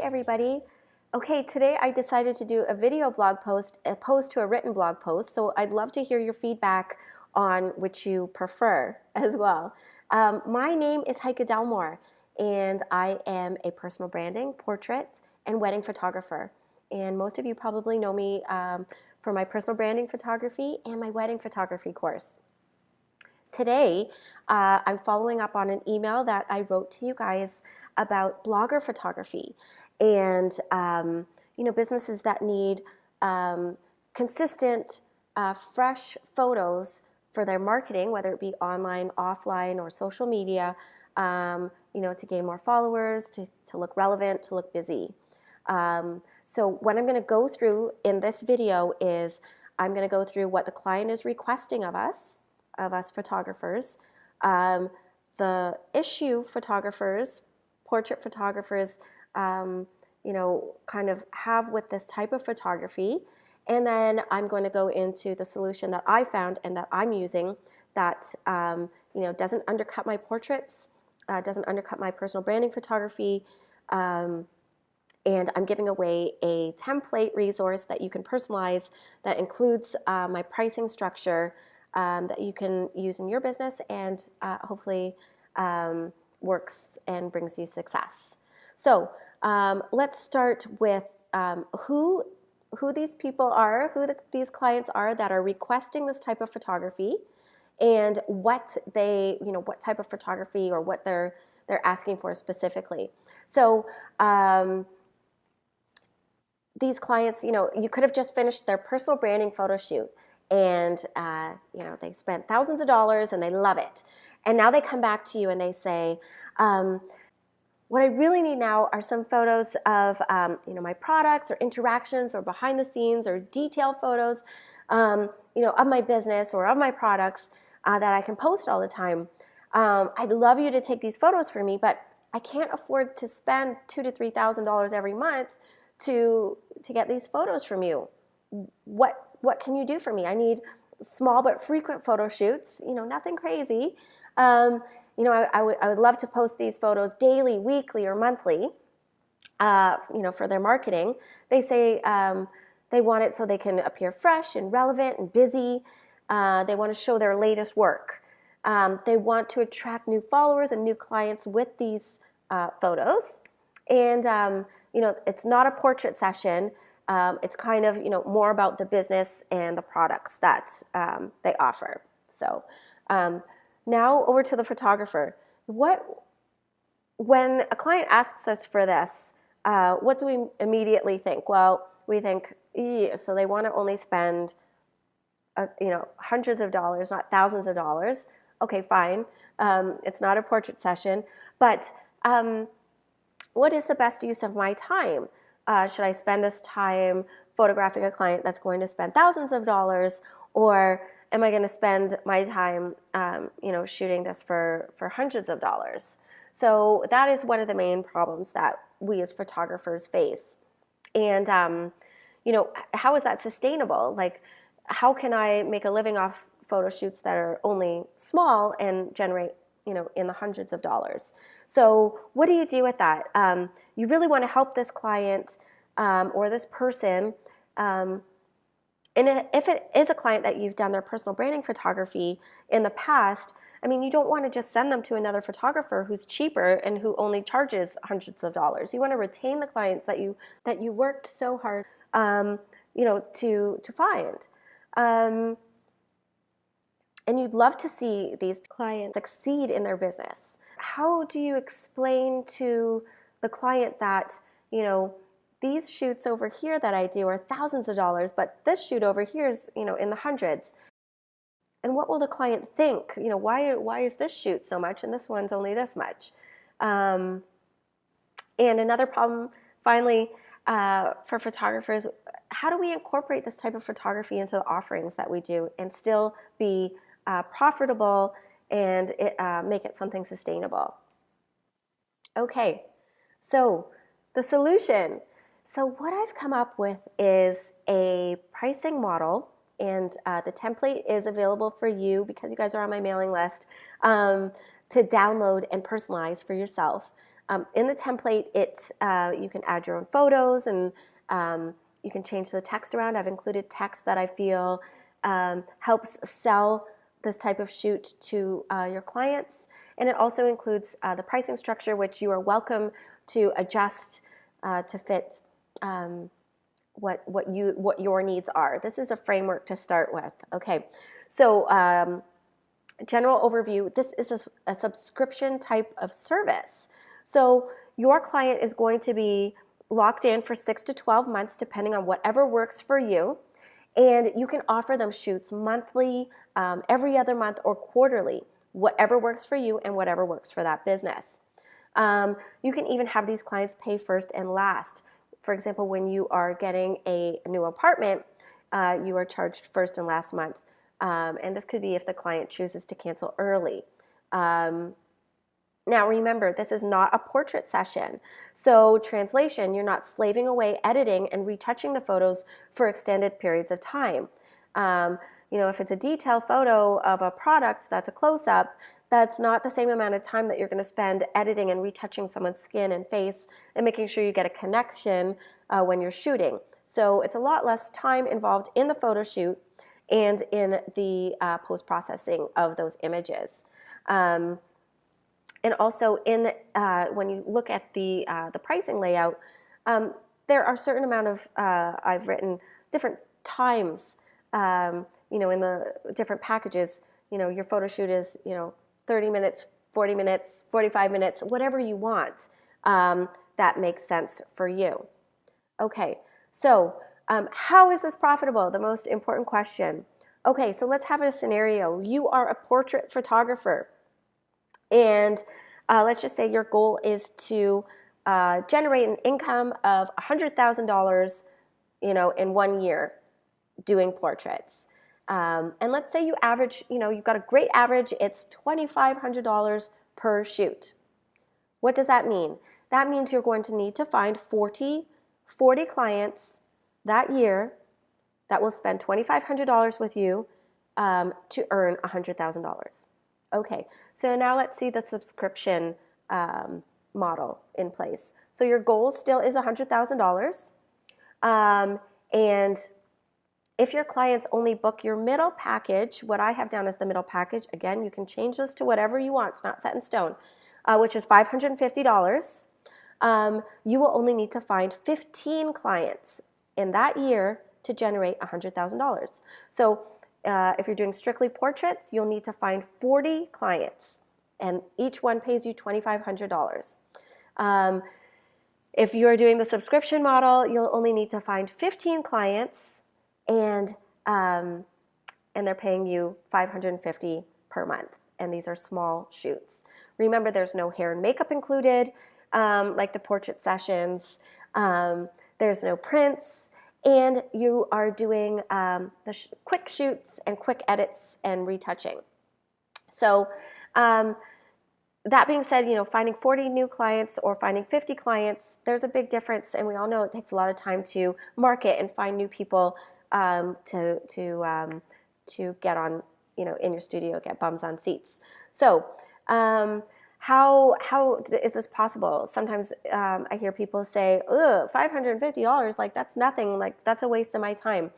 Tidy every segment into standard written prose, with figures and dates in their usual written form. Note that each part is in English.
everybody. Okay, today I decided to do a video blog post opposed to a written blog post, so I'd love to hear your feedback on which you prefer as well. My name is Heike Delmore, and I am a personal branding, portrait, and wedding photographer. And most of you probably know me for my personal branding photography and my wedding photography course. Today, I'm following up on an email that I wrote to you guys about blogger photography and businesses that need consistent, fresh photos for their marketing, whether it be online, offline, or social media, to gain more followers, to look relevant, to look busy. So what I'm going to go through in this video is I'm going to go through what the client is requesting of us photographers, the issue photographers, portrait photographers, kind of have with this type of photography. And then I'm going to go into the solution that I found and that I'm using that, doesn't undercut my portraits, doesn't undercut my personal branding photography. And I'm giving away a template resource that you can personalize that includes my pricing structure that you can use in your business and hopefully works and brings you success. So let's start with who these people are, these clients are that are requesting this type of photography, and what type of photography or what they're asking for specifically. So these clients, you could have just finished their personal branding photo shoot, and they spent thousands of dollars and they love it. And now they come back to you and they say, what I really need now are some photos of my products or interactions or behind the scenes or detailed photos of my business or of my products that I can post all the time. I'd love you to take these photos for me, but I can't afford to spend $2,000 to $3,000 every month to get these photos from you. What can you do for me? I need small but frequent photo shoots, nothing crazy. I would love to post these photos daily, weekly, or monthly, for their marketing. They say they want it so they can appear fresh and relevant and busy. They want to show their latest work. They want to attract new followers and new clients with these photos. And, it's not a portrait session. It's kind of, more about the business and the products that they offer. So now over to the photographer. When a client asks us for this, what do we immediately think? Well, we think, so they want to only spend, hundreds of dollars, not thousands of dollars. Okay, fine. It's not a portrait session, but what is the best use of my time? Should I spend this time photographing a client that's going to spend thousands of dollars, or am I going to spend my time, shooting this for hundreds of dollars? So that is one of the main problems that we as photographers face. And, how is that sustainable? Like, how can I make a living off photo shoots that are only small and generate, in the hundreds of dollars? So what do you do with that? You really want to help this client or this person. And if it is a client that you've done their personal branding photography in the past, you don't want to just send them to another photographer who's cheaper and who only charges hundreds of dollars. You want to retain the clients that you worked so hard, to find. And you'd love to see these clients succeed in their business. How do you explain to the client that, these shoots over here that I do are thousands of dollars, but this shoot over here is, in the hundreds? And what will the client think? Why is this shoot so much and this one's only this much? And another problem, finally, for photographers, how do we incorporate this type of photography into the offerings that we do and still be profitable and make it something sustainable? Okay, so the solution. So what I've come up with is a pricing model, and the template is available for you because you guys are on my mailing list to download and personalize for yourself. In the template, you can add your own photos, and you can change the text around. I've included text that I feel helps sell this type of shoot to your clients. And it also includes the pricing structure, which you are welcome to adjust to fit what your needs are. This is a framework to start with. Okay, so general overview, this is a subscription type of service. So your client is going to be locked in for 6 to 12 months, depending on whatever works for you. And you can offer them shoots monthly, every other month, or quarterly, whatever works for you and whatever works for that business. You can even have these clients pay first and last. For example, when you are getting a new apartment, you are charged first and last month. And this could be if the client chooses to cancel early. Now remember, this is not a portrait session. So translation, you're not slaving away editing and retouching the photos for extended periods of time. If it's a detailed photo of a product that's a close-up, that's not the same amount of time that you're going to spend editing and retouching someone's skin and face and making sure you get a connection when you're shooting. So it's a lot less time involved in the photo shoot and in the post-processing of those images. And also, when you look at the pricing layout, there are a certain amount of, I've written different times, in the different packages. Your photo shoot is, 30 minutes, 40 minutes, 45 minutes, whatever you want that makes sense for you. Okay, so how is this profitable? The most important question. Okay, so let's have a scenario. You are a portrait photographer. And let's just say your goal is to generate an income of $100,000, in 1 year doing portraits. And let's say you average, you've got a great average, it's $2,500 per shoot. What does that mean? That means you're going to need to find 40 clients that year that will spend $2,500 with you to earn $100,000. Okay, so now let's see the subscription model in place. So your goal still is $100,000. And if your clients only book your middle package, what I have down as the middle package, again, you can change this to whatever you want, it's not set in stone, which is $550, you will only need to find 15 clients in that year to generate $100,000. So if you're doing strictly portraits, you'll need to find 40 clients, and each one pays you $2,500. If you're doing the subscription model, you'll only need to find 15 clients, and they're paying you $550 per month, and these are small shoots. Remember, there's no hair and makeup included, like the portrait sessions. There's no prints. And you are doing the quick shoots and quick edits and retouching. So that being said, finding 40 new clients or finding 50 clients, there's a big difference, and we all know it takes a lot of time to market and find new people to get on, in your studio, get bums on seats. So how is this possible? Sometimes I hear people say, ugh, $550, like that's nothing, like that's a waste of my time.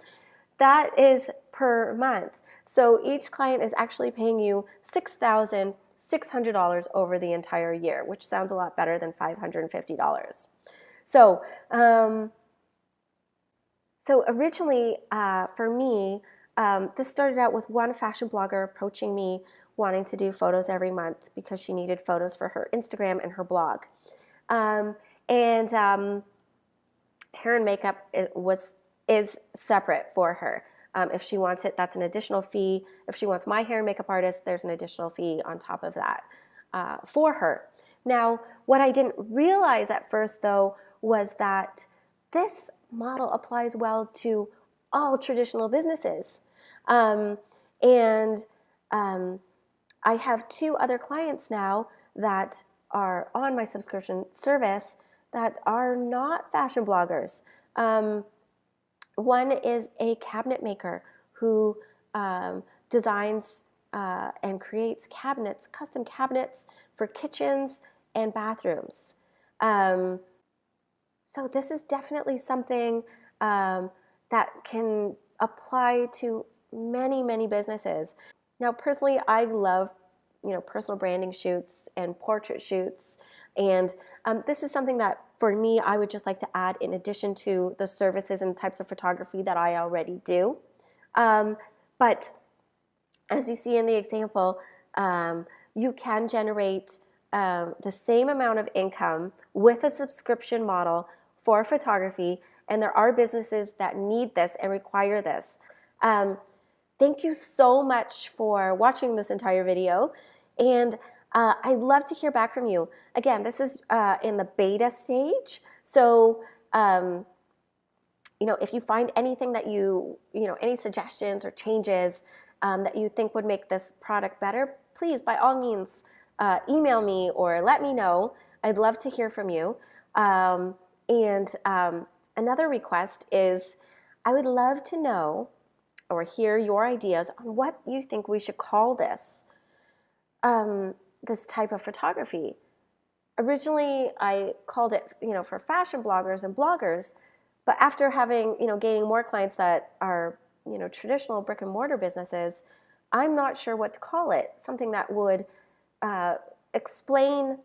That is per month. So each client is actually paying you $6,600 over the entire year, which sounds a lot better than $550. So, originally for me, this started out with one fashion blogger approaching me wanting to do photos every month because she needed photos for her Instagram and her blog. Hair and makeup is separate for her. If she wants it, that's an additional fee. If she wants my hair and makeup artist, there's an additional fee on top of that for her. Now, what I didn't realize at first, though, was that this model applies well to all traditional businesses. I have 2 other clients now that are on my subscription service that are not fashion bloggers. One is a cabinet maker who designs and creates cabinets, custom cabinets for kitchens and bathrooms. So this is definitely something that can apply to many, many businesses. Now, personally, I love, personal branding shoots and portrait shoots, and this is something that, for me, I would just like to add in addition to the services and types of photography that I already do. But as you see in the example, you can generate the same amount of income with a subscription model for photography, and there are businesses that need this and require this. Thank you so much for watching this entire video, and I'd love to hear back from you. Again, this is in the beta stage, so if you find anything that any suggestions or changes that you think would make this product better, please, by all means, email me or let me know. I'd love to hear from you. Another request is I would love to know or hear your ideas on what you think we should call this type of photography. Originally, I called it, for fashion bloggers and bloggers, but after having, gaining more clients that are, traditional brick and mortar businesses, I'm not sure what to call it. Something that would explain,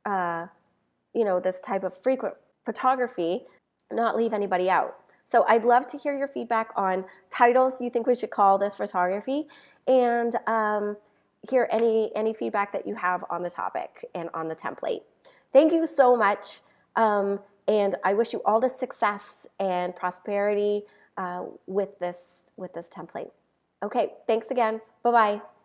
this type of frequent photography, not leave anybody out. So I'd love to hear your feedback on titles you think we should call this photography, and hear any feedback that you have on the topic and on the template. Thank you so much, and I wish you all the success and prosperity with this template. Okay, thanks again. Bye-bye.